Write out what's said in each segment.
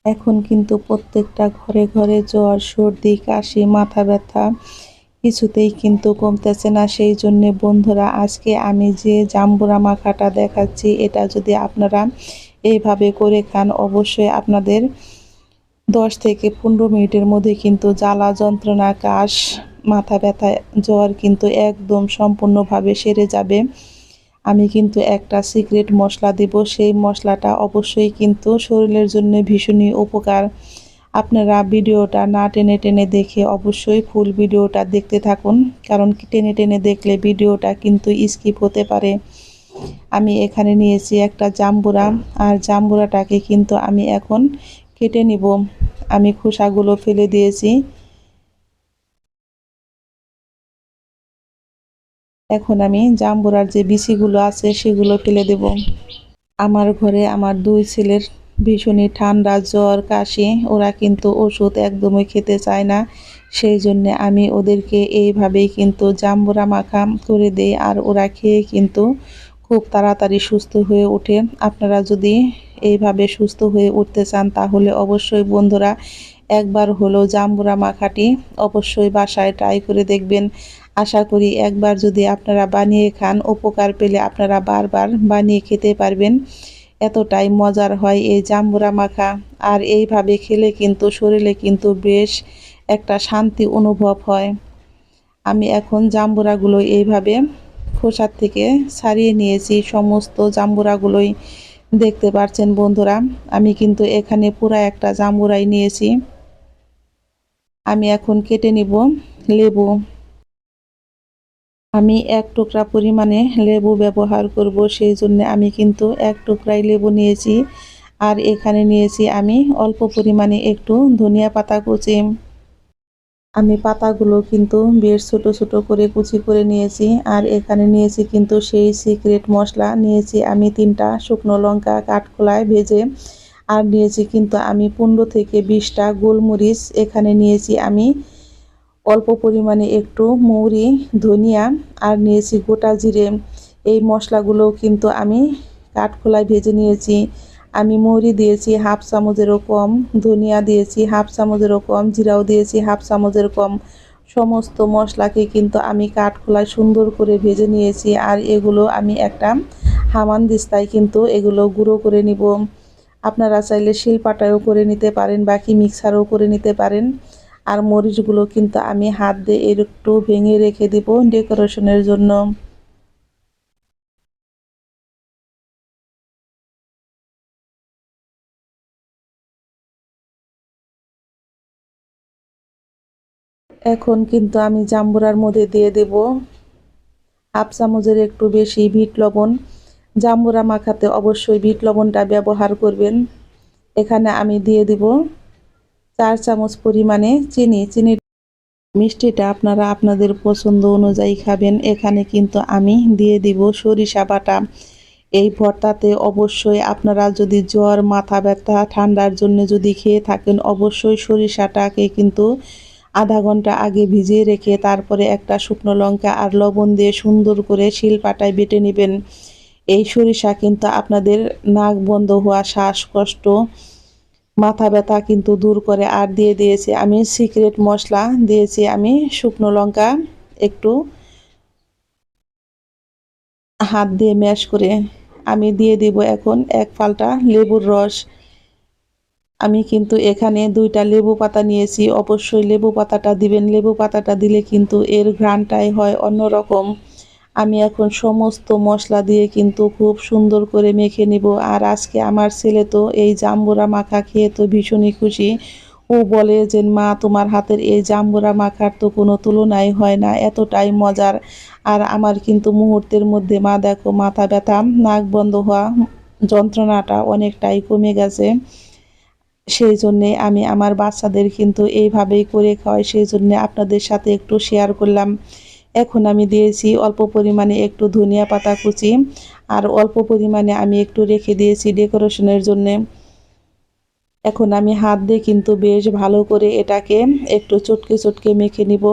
এখন কিন্তু প্রত্যেকটা ঘরে ঘরে জ্বর, সর্দি, কাশি, মাথা ব্যথা কিছুতেই কিন্তু কমতেছে না। সেই জন্যে বন্ধুরা, আজকে আমি যে জাম্বুরা মাখাটা দেখাচ্ছি, এটা যদি আপনারা এইভাবে করে খান, অবশ্যই আপনাদের 10 থেকে 15 মিনিটের মধ্যে কিন্তু জ্বালা যন্ত্রণা, কাশ, মাথা ব্যথা, জ্বর কিন্তু একদম সম্পূর্ণভাবে সেরে যাবে। আমি কিন্তু একটা সিক্রেট মশলা দেব, সেই মশলাটা অবশ্যই কিন্তু শরীরের জন্য ভীষণই উপকার। আপনারা ভিডিওটা না টেনে টেনে দেখে অবশ্যই ফুল ভিডিওটা দেখতে থাকুন, কারণ টেনে টেনে দেখলে ভিডিওটা কিন্তু স্কিপ হতে পারে। আমি এখানে নিয়েছি একটা জাম্বুরা, আর জাম্বুরাটাকে কিন্তু আমি এখন কেটে নিব। আমি খোসাগুলো ফেলে দিয়েছি। এখন আমি জাম্বুরার যে বিচিগুলো আছে সেগুলো ফেলে দেব। আমার ঘরে আমার 2 ছেলের ভীষণই ঠান্ডা, জ্বর, কাশি। ওরা কিন্তু ওষুধ একদমই খেতে চায় না। সেই জন্যে আমি ওদেরকে এইভাবেই কিন্তু জাম্বুরা মাখা করে দেই, আর ওরা খেয়ে কিন্তু খুব তাড়াতাড়ি সুস্থ হয়ে ওঠে। আপনারা যদি এইভাবে সুস্থ হয়ে উঠতে চান, তাহলে অবশ্যই বন্ধুরা একবার হলেও জাম্বুরা মাখাটি অবশ্যই বাসায় ট্রাই করে দেখবেন। আশা করি একবার যদি আপনারা বানিয়ে খান, উপকার পেলে আপনারা বারবার বানিয়ে খেতে পারবেন। এতটাই মজার হয় এই জাম্বুরা মাখা। আর এইভাবে খেলে কিন্তু শরীরে কিন্তু বেশ একটা শান্তি অনুভব হয়। আমি এখন জাম্বুরাগুলো এইভাবে খোসার থেকে ছাড়িয়ে নিয়েছি। সমস্ত জাম্বুরাগুলোই দেখতে পাচ্ছেন বন্ধুরা, আমি কিন্তু এখানে পুরা একটা জাম্বুরাই নিয়েছি। আমি এখন কেটে নিব লেবু। আমি 1 টুকরা পরিমাণে লেবু ব্যবহার করব, সেই জন্য আমি কিন্তু 1 টুকরাই লেবু নিয়েছি। আর এখানে নিয়েছি আমি অল্প পরিমাণে একটু ধনিয়া পাতা কুচি। আমি পাতাগুলো কিন্তু বেশ ছোট ছোট করে কুচি করে নিয়েছি। আর এখানে নিয়েছি কিন্তু সেই সিক্রেট মশলা, নিয়েছি আমি 3টা শুকনো লঙ্কা কাঠখোলায় ভেজে। আর নিয়েছি কিন্তু আমি 15 থেকে 20টা গোলমরিচ। এখানে নিয়েছি আমি অল্প পরিমাণে একটু মৌরি, ধনিয়া, আর নিয়েছি গোটা জিরে। এই মশলাগুলোও কিন্তু আমি কাঠখোলায় ভেজে নিয়েছি। আমি মৌরি দিয়েছি হাফ চামচেরও কম, ধনিয়া দিয়েছি হাফ চামচেরও কম, জিরাও দিয়েছি হাফ চামচের কম। সমস্ত মশলাকে কিন্তু আমি কাঠখোলায় সুন্দর করে ভেজে নিয়েছি। আর এগুলো আমি একটা হামানদিস্তায় কিন্তু এগুলো গুঁড়ো করে নিব। আপনারা চাইলে শিলপাটায়ও করে নিতে পারেন, বাকি মিক্সারও করে নিতে পারেন। আর মরিচগুলো কিন্তু আমি হাত দিয়ে একটু ভেঙে রেখে দিব ডেকোরেশনের জন্য। এখন কিন্তু আমি জাম্বুরার মধ্যে দিয়ে দেব হাফ চামচের একটু বেশি বিট লবণ। জাম্বুরা মাখাতে অবশ্যই বিট লবণটা ব্যবহার করবেন। এখানে আমি দিয়ে দিব 4 চামচ পরিমাণে চিনি। মিষ্টিটা আপনারা আপনাদের পছন্দ অনুযায়ী খাবেন। এখানে কিন্তু আমি দিয়ে দিব সরিষা বাটা। এই ভর্তাতে অবশ্যই আপনারা যদি জ্বর, মাথা ব্যথা, ঠান্ডার জন্য যদি খেয়ে থাকেন, অবশ্যই সরিষাটাকে কিন্তু আধা ঘন্টা আগে ভিজিয়ে রেখে তারপরে একটা শুকনো লঙ্কা আর লবণ দিয়ে সুন্দর করে শিলপাটায় বেটে নেবেন। এই সরিষা কিন্তু আপনাদের নাক বন্ধ হওয়া, শ্বাসকষ্ট, মাথা ব্যথা কিন্তু দূর করে। আর দিয়ে দিয়েছি আমি সিক্রেট মশলা, দিয়েছি আমি শুকনো লঙ্কা একটু হাত দিয়ে ম্যাশ করে। আমি দিয়ে দিব এখন 1 ফালটা লেবুর রস। আমি কিন্তু এখানে 2টা লেবু পাতা নিয়েছি, অবশ্যই লেবু পাতাটা দিবেন। লেবু পাতাটা দিলে কিন্তু এর ঘ্রাণটাই হয় অন্যরকম। আমি এখন সমস্ত মশলা দিয়ে কিন্তু খুব সুন্দর করে মেখে নিব। আর আজকে আমার ছেলে তো এই জাম্বুরা মাখা খেয়ে তো ভীষণই খুশি। ও বলে যে, মা তোমার হাতের এই জাম্বুরা মাখার তো কোনো তুলনাই হয় না, এতটাই মজার। আর আমার কিন্তু মুহূর্তের মধ্যে মা দেখো মাথা ব্যথা, নাক বন্ধ হওয়া যন্ত্রণাটা অনেকটাই কমে গেছে। সেই জন্যে আমি আমার বাচ্চাদের কিন্তু এইভাবেই করে খাওয়াই, সেই জন্যে আপনাদের সাথে একটু শেয়ার করলাম। এখন আমি দিয়েছি অল্প পরিমাণে একটু ধনিয়া পাতা কুচি, আর অল্প পরিমাণে আমি একটু রেখে দিয়েছি ডেকোরেশনের জন্যে। এখন আমি হাত দিয়ে কিন্তু বেশ ভালো করে এটাকে একটু চটকে চটকে মেখে নিব।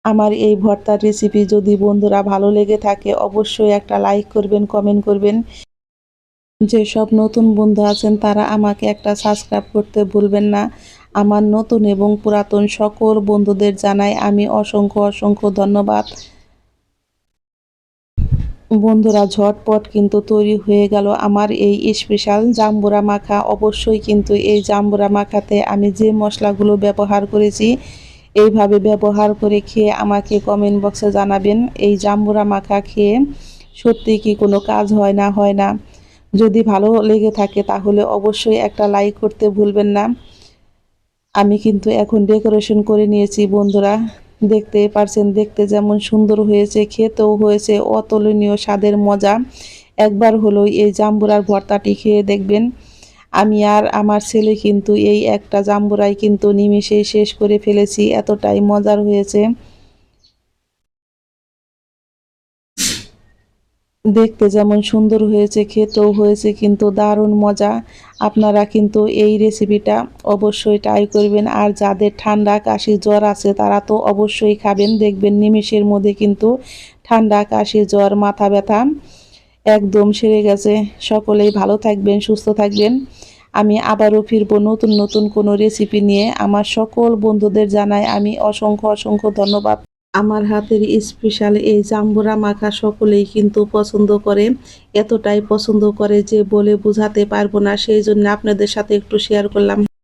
আমার এই ভর্তার রেসিপি যদি বন্ধুরা ভালো লেগে থাকে, অবশ্যই একটা লাইক করবেন, কমেন্ট করবেন। যেসব নতুন বন্ধু আছেন তারা আমাকে একটা সাবস্ক্রাইব করতে ভুলবেন না। আমার নতুন এবং পুরাতন সকল বন্ধুদের জানাই আমি অসংখ্য অসংখ্য ধন্যবাদ। বন্ধুরা ঝটপট কিন্তু তৈরি হয়ে গেল আমার এই স্পেশাল জাম্বুরা মাখা। অবশ্যই কিন্তু এই জাম্বুরা মাখাতে আমি যে মশলাগুলো ব্যবহার করেছি এইভাবে ব্যবহার করে খেয়ে আমাকে কমেন্ট বক্সে জানাবেন এই জাম্বুরা মাখা খেয়ে সত্যি কি কোনো কাজ হয় না। যদি ভালো লেগে থাকে তাহলে অবশ্যই একটা লাইক করতে ভুলবেন না। আমি কিন্তু এখন ডেকোরেশন করে নিয়েছি বন্ধুরা, দেখতেই পারছেন দেখতে যেমন সুন্দর হয়েছে খেতেও হয়েছে অতুলনীয় স্বাদের মজা। একবার হলো এই জাম্বুরার ভর্তাটি খেয়ে দেখবেন। আমি আর আমার ছেলে কিন্তু এই একটা জাম্বুরাই কিন্তু নিমেষেই শেষ করে ফেলেছি, এতটাই মজার হয়েছে। দেখতে যেমন সুন্দর হয়েছে খেতেও হয়েছে কিন্তু দারুণ মজা। আপনারা কিন্তু এই রেসিপিটা অবশ্যই ট্রাই করবেন। আর যাদের ঠান্ডা কাশি জ্বর আছে তারা তো অবশ্যই খাবেন, দেখবেন নিমেষের মধ্যে কিন্তু ঠান্ডা কাশি জ্বর মাথা ব্যথা একদম সেরে গেছে। সকলেই ভালো থাকবেন, সুস্থ থাকবেন। আমি আবারও ফিরবো নতুন নতুন কোনো রেসিপি নিয়ে। আমার সকল বন্ধুদের জানাই আমি অসংখ্য অসংখ্য ধন্যবাদ। আমার হাতের স্পেশাল এই জাম্বুরা মাখা সকলেই কিন্তু পছন্দ করে, এতটাই পছন্দ করে যে বলে বোঝাতে পারবো না। সেই জন্য আপনাদের সাথে একটু শেয়ার করলাম।